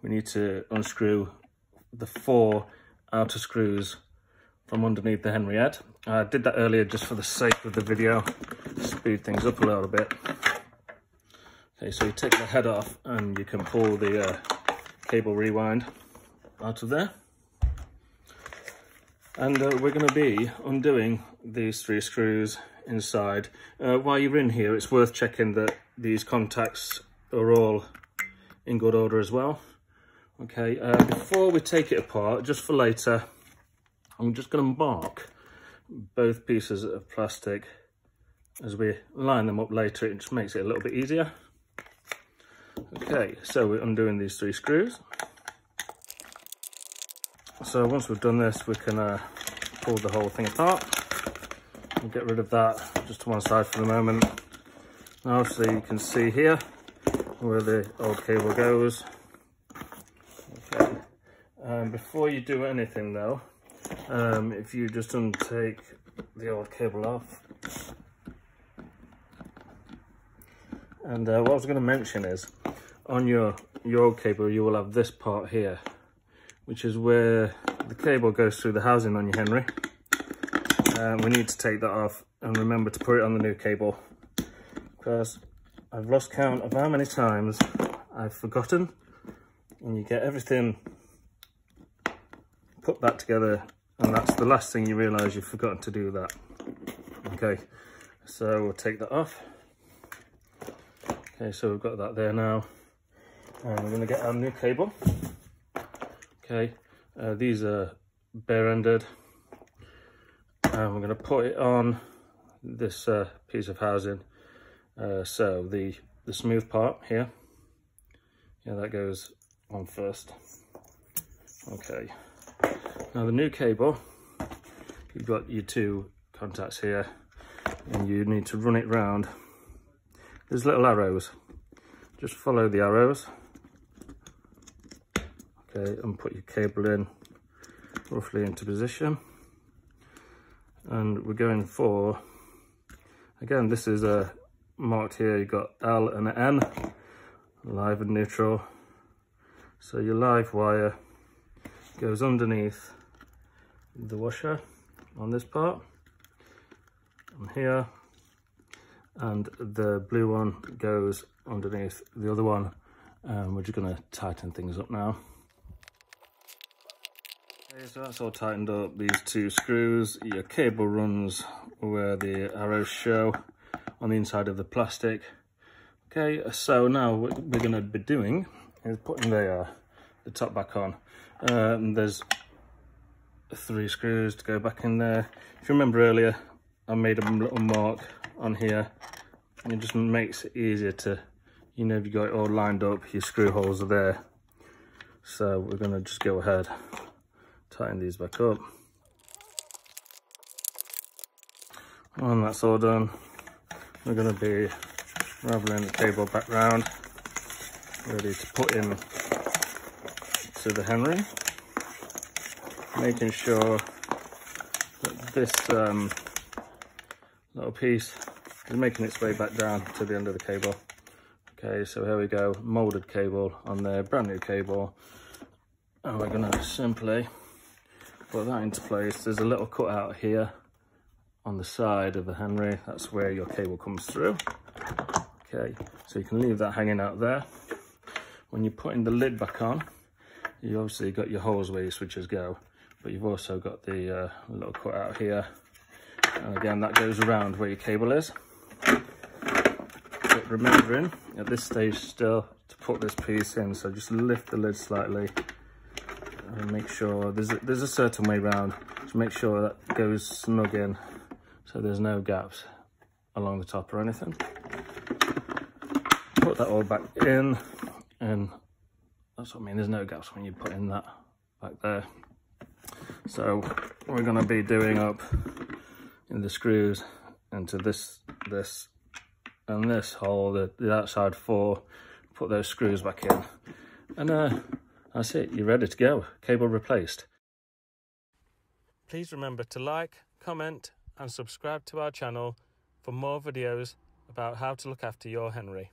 we need to unscrew the 4 outer screws from underneath the Henry head. I did that earlier just for the sake of the video, speed things up a little bit. Okay, so you take the head off and you can pull the cable rewind out of there. And we're going to be undoing these 3 screws inside. While you're in here, it's worth checking that these contacts are all in good order as well. Okay, before we take it apart, just for later, I'm just going to mark both pieces of plastic as we line them up later. It just makes it a little bit easier. Okay, so we're undoing these 3 screws. So once we've done this, we can pull the whole thing apart and get rid of that just to one side for the moment. Now obviously you can see here where the old cable goes. Okay, before you do anything though, if you just untake the old cable off. And what I was going to mention is, on your old cable you will have this part here, which is where the cable goes through the housing on your Henry. We need to take that off and remember to put it on the new cable, because I've lost count of how many times I've forgotten, and you get everything put back together and that's the last thing you realise you've forgotten to do that. Okay, so we'll take that off. Okay, so we've got that there now, and we're going to get our new cable. Okay, these are bare-ended, and we're going to put it on this piece of housing. So the smooth part here, yeah, that goes on first. Okay, now the new cable, you've got your 2 contacts here, and you need to run it round. There's little arrows, just follow the arrows. Okay, and put your cable in roughly into position, and we're going for, again, this is marked here, you've got L and an N, live and neutral. So your live wire goes underneath the washer on this part, and here, and the blue one goes underneath the other one. We're just going to tighten things up now. Okay, so that's all tightened up, these 2 screws. Your cable runs where the arrows show on the inside of the plastic. Okay, so now what we're going to be doing is putting the top back on. There's 3 screws to go back in there. If you remember earlier, I made a little mark on here, and it just makes it easier to, you know, if you got it all lined up, your screw holes are there. So we're going to just go ahead, tighten these back up, and that's all done. We're going to be raveling the cable back round, ready to put in to the Henry, making sure that this little piece is making its way back down to the end of the cable. Okay, so here we go, moulded cable on there, brand new cable, and we're going to simply put that into place. There's a little cutout here on the side of the Henry, that's where your cable comes through. Okay, so you can leave that hanging out there. When you're putting the lid back on, you obviously got your holes where your switches go, but you've also got the little cutout here, and again that goes around where your cable is. But remembering at this stage still to put this piece in, so just lift the lid slightly and make sure there's a certain way round to make sure that goes snug in, so there's no gaps along the top or anything. Put that all back in, and that's what I mean, there's no gaps when you put in that back there. So we're going to be doing up in the screws into this and this hole, the outside 4, put those screws back in, and that's it, you're ready to go, cable replaced. Please remember to like, comment and subscribe to our channel for more videos about how to look after your Henry.